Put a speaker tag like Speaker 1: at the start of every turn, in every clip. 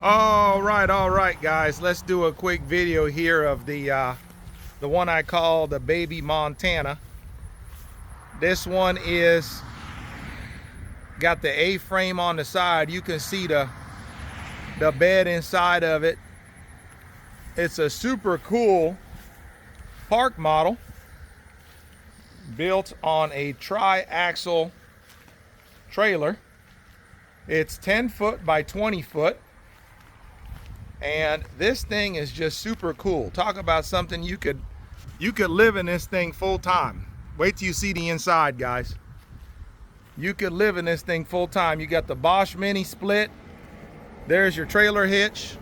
Speaker 1: All right, guys. Let's do a quick video here of the one I call the Baby Montana. This one is got the A-frame on the side. You can see the bed inside of it. It's a super cool park model built on a tri-axle trailer. It's 10 foot by 20 foot. And this thing is just super cool. Talk about something you could live in this thing full time. Wait till you see the inside, guys. You could live in this thing full time. You got the Bosch Mini split. There's your trailer hitch.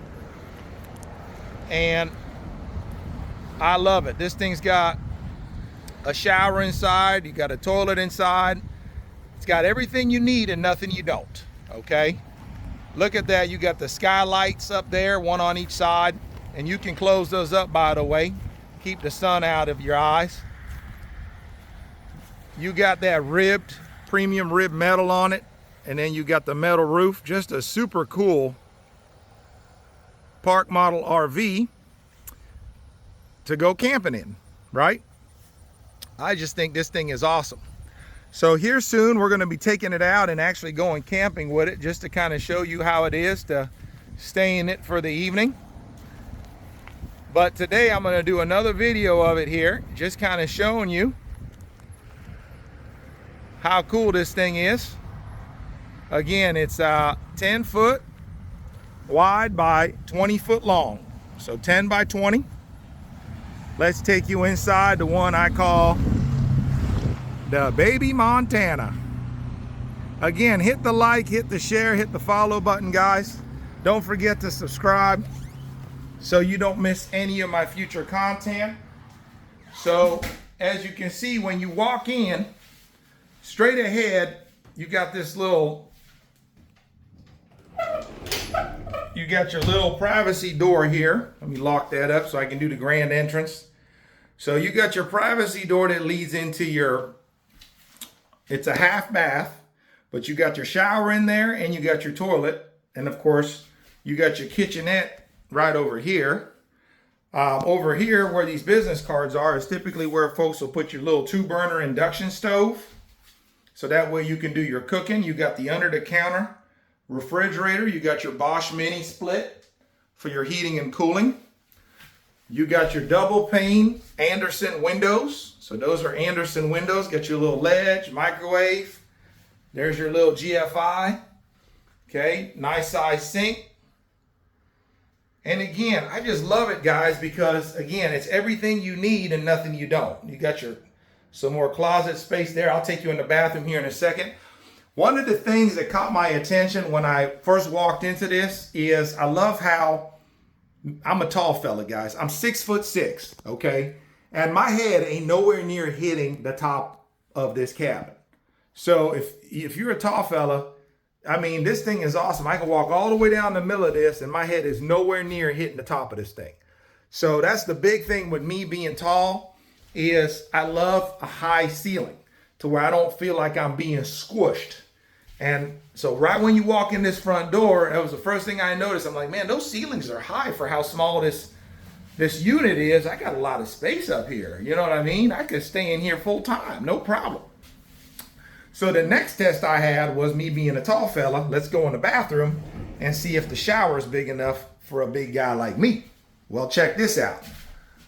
Speaker 1: And I love it. This thing's got a shower inside. You got a toilet inside. It's got everything you need and nothing you don't, okay? Look at that, you got the skylights up there, one on each side, and you can close those up, by the way. Keep the sun out of your eyes. You got that premium ribbed metal on it, and then you got the metal roof. Just a super cool park model RV to go camping in, right? I just think this thing is awesome. So here soon we're going to be taking it out and actually going camping with it, just to kind of show you how it is to stay in it for the evening. But today I'm going to do another video of it here, just kind of showing you how cool this thing is. Again, it's 10 foot wide by 20 foot long, so 10 by 20. Let's take you inside the one I call the Baby Montana. Again, hit the like, hit the share, hit the follow button, guys. Don't forget to subscribe so you don't miss any of my future content. So as you can see, when you walk in, straight ahead, you got this little, you got your little privacy door here. Let me lock that up so I can do the grand entrance. So you got your privacy door that leads into your, it's a half bath, but you got your shower in there and you got your toilet. And of course, you got your kitchenette right over here. Over here where these business cards are is typically where folks will put your little 2-burner induction stove. So that way you can do your cooking. You got the under the counter refrigerator. You got your Bosch Mini split for your heating and cooling. You got your double pane Anderson windows. So those are Anderson windows. Got your little ledge, microwave. There's your little GFI. Okay, nice size sink. And again, I just love it, guys, because again, it's everything you need and nothing you don't. You got your some more closet space there. I'll take you in the bathroom here in a second. One of the things that caught my attention when I first walked into this is I love how I'm a tall fella, guys. I'm 6'6", okay? And my head ain't nowhere near hitting the top of this cabin. So if you're a tall fella, I mean, this thing is awesome. I can walk all the way down the middle of this and my head is nowhere near hitting the top of this thing. So that's the big thing with me being tall is I love a high ceiling to where I don't feel like I'm being squished. And so right when you walk in this front door, that was the first thing I noticed. I'm like, man, those ceilings are high for how small this unit is. I got a lot of space up here. You know what I mean? I could stay in here full time, no problem. So the next test I had was me being a tall fella. Let's go in the bathroom and see if the shower is big enough for a big guy like me. Well, check this out.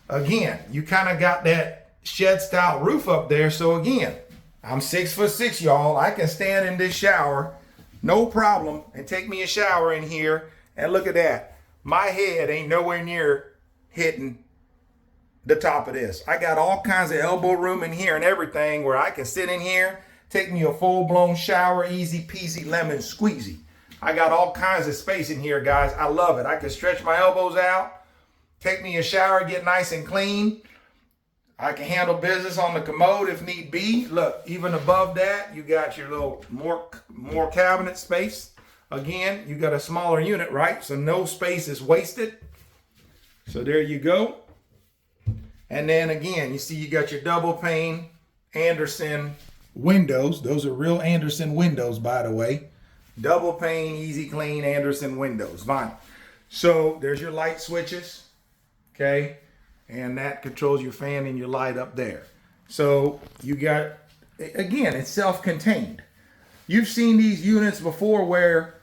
Speaker 1: Again, you kind of got that shed style roof up there. So again, I'm 6'6", y'all. I can stand in this shower, no problem, and take me a shower in here. And look at that. My head ain't nowhere near hitting the top of this. I got all kinds of elbow room in here and everything where I can sit in here, take me a full-blown shower, easy peasy lemon squeezy. I got all kinds of space in here, guys. I love it. I can stretch my elbows out, take me a shower, get nice and clean. I can handle business on the commode if need be. Look, even above that, you got your little more cabinet space. Again, you got a smaller unit, right? So no space is wasted. So there you go. And then again, you see you got your double pane Anderson windows. Those are real Anderson windows, by the way. Double pane, easy clean Anderson windows, vinyl. So there's your light switches, okay? And that controls your fan and your light up there. So you got, again, it's self-contained. You've seen these units before where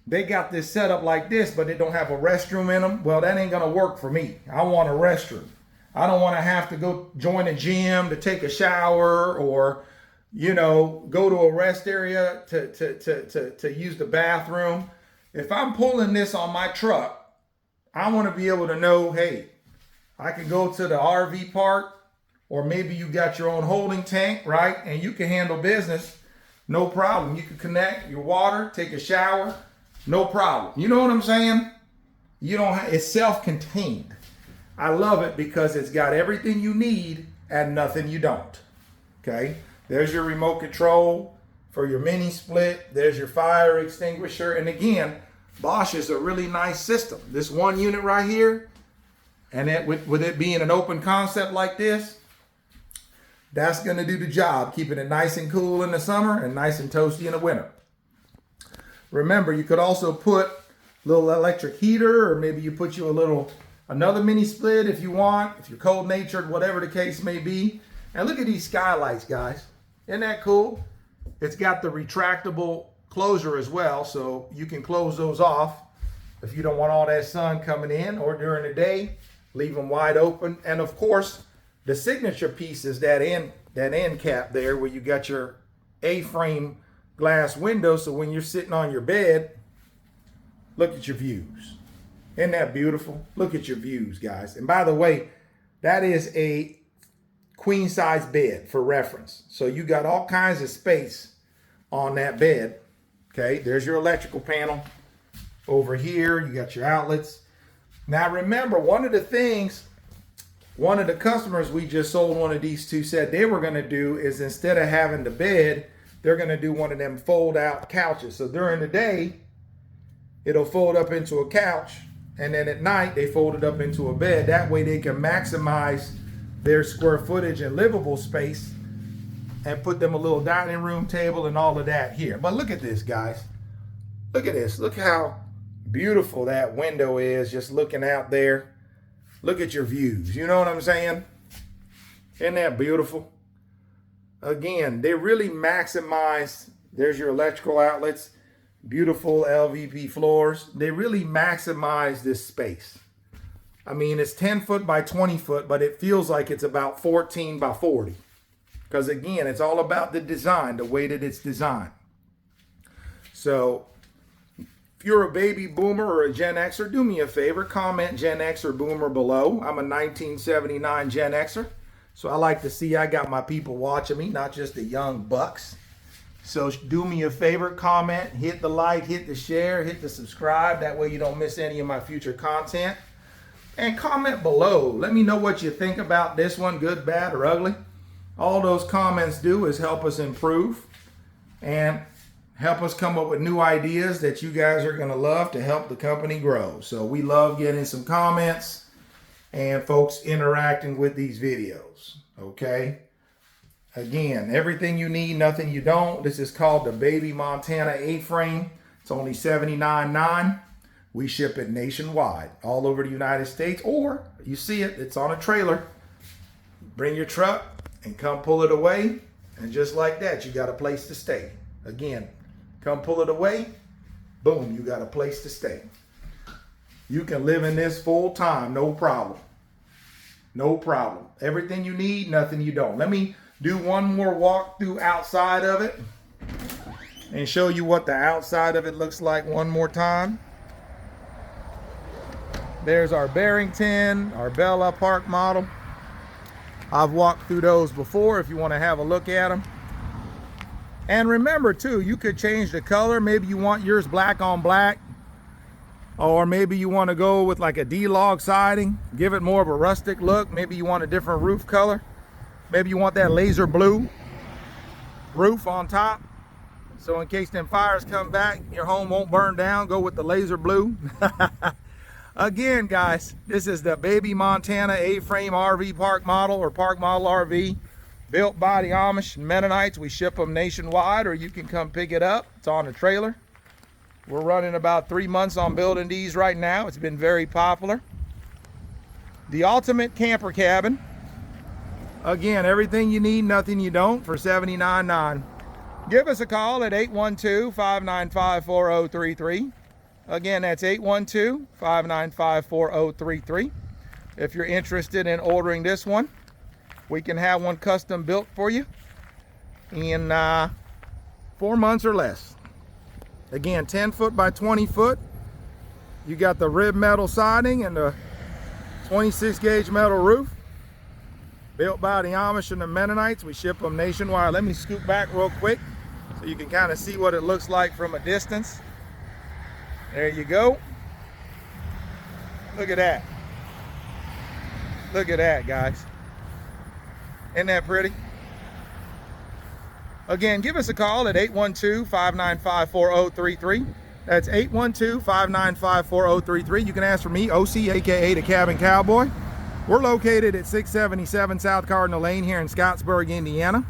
Speaker 1: they got this set up like this, but they don't have a restroom in them. Well, that ain't gonna work for me. I want a restroom. I don't want to have to go join a gym to take a shower, or, you know, go to a rest area to use the bathroom. If I'm pulling this on my truck, I want to be able to know, hey, I can go to the RV park, or maybe you got your own holding tank, right? And you can handle business, no problem. You can connect your water, take a shower, no problem. You know what I'm saying? You don't have, it's self-contained. I love it because it's got everything you need and nothing you don't. Okay, there's your remote control for your mini split. There's your fire extinguisher. And again, Bosch is a really nice system. This one unit right here, and it, with it being an open concept like this, that's going to do the job, keeping it nice and cool in the summer and nice and toasty in the winter. Remember, you could also put a little electric heater, or maybe you put you another mini split if you want, if you're cold natured, whatever the case may be. And look at these skylights, guys. Isn't that cool? It's got the retractable closure as well, so you can close those off if you don't want all that sun coming in, or during the day, leave them wide open. And of course, the signature piece is that end cap there where you got your A-frame glass window, so when you're sitting on your bed, look at your views. Isn't that beautiful? Look at your views, guys. And by the way, that is a queen size bed for reference. So you got all kinds of space on that bed. Okay, there's your electrical panel. Over here, you got your outlets. Now remember, one of the customers we just sold one of these to said they were gonna do is, instead of having the bed, they're gonna do one of them fold out couches. So during the day, it'll fold up into a couch, and then at night they fold it up into a bed. That way they can maximize their square footage and livable space, and put them a little dining room table and all of that here. But look at this, guys. Look at this. Look how beautiful that window is, just looking out there. Look at your views. You know what I'm saying? Isn't that beautiful? Again, they really maximize, there's your electrical outlets, beautiful LVP floors. They really maximize this space. I mean, it's 10 foot by 20 foot, but it feels like it's about 14 by 40. Because again, it's all about the design, the way that it's designed. So if you're a baby boomer or a Gen Xer, do me a favor, comment Gen X or boomer below. I'm a 1979 Gen Xer. So I like to see I got my people watching me, not just the young bucks. So do me a favor, comment, hit the like, hit the share, hit the subscribe. That way you don't miss any of my future content. And comment below. Let me know what you think about this one, good, bad, or ugly. All those comments do is help us improve and help us come up with new ideas that you guys are going to love to help the company grow. So we love getting some comments and folks interacting with these videos. Okay. Again, everything you need, nothing you don't. This is called the Baby Montana A-frame. It's only $79.9. We ship it nationwide, all over the United States, or you see it, it's on a trailer. Bring your truck and come pull it away, and just like that, you got a place to stay. Again, come pull it away, boom, you got a place to stay. You can live in this full time, no problem. No problem. Everything you need, nothing you don't. Let me do one more walkthrough outside of it and show you what the outside of it looks like one more time. There's our Barrington, our Bella Park model. I've walked through those before if you want to have a look at them. And remember too, you could change the color. Maybe you want yours black on black, or maybe you want to go with like a D-log siding, give it more of a rustic look. Maybe you want a different roof color. Maybe you want that laser blue roof on top, so in case them fires come back, your home won't burn down. Go with the laser blue. Again, guys, this is the Baby Montana A-frame RV park model, or park model RV, built by the Amish and Mennonites. We ship them nationwide, or you can come pick it up. It's on a trailer. We're running about 3 months on building these right now. It's been very popular. The ultimate camper cabin. Again, everything you need, nothing you don't, for $79.9. Give us a call at 812-595-4033. Again, that's 812-595-4033. If you're interested in ordering this one, we can have one custom built for you in 4 months or less. Again, 10 foot by 20 foot. You got the rib metal siding and the 26 gauge metal roof. Built by the Amish and the Mennonites. We ship them nationwide. Let me scoot back real quick so you can kind of see what it looks like from a distance. There you go. Look at that. Look at that, guys. Isn't that pretty? Again, give us a call at 812-595-4033. That's 812-595-4033. You can ask for me, OC, aka the Cabin Cowboy. We're located at 677 South Cardinal Lane here in Scottsburg, Indiana.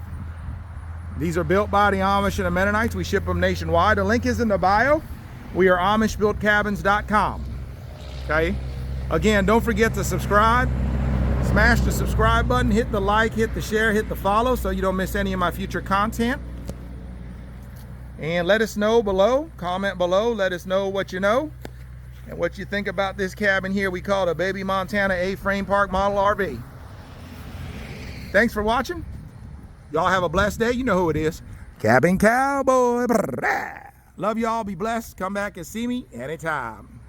Speaker 1: These are built by the Amish and the Mennonites. We ship them nationwide. The link is in the bio. We are AmishBuiltCabins.com. Okay? Again, don't forget to subscribe. Smash the subscribe button, hit the like, hit the share, hit the follow so you don't miss any of my future content. And let us know below, comment below, let us know what you know and what you think about this cabin here we call a Baby Montana A-Frame Park Model RV. Thanks for watching. Y'all have a blessed day. You know who it is. Cabin Cowboy. Love y'all. Be blessed. Come back and see me anytime.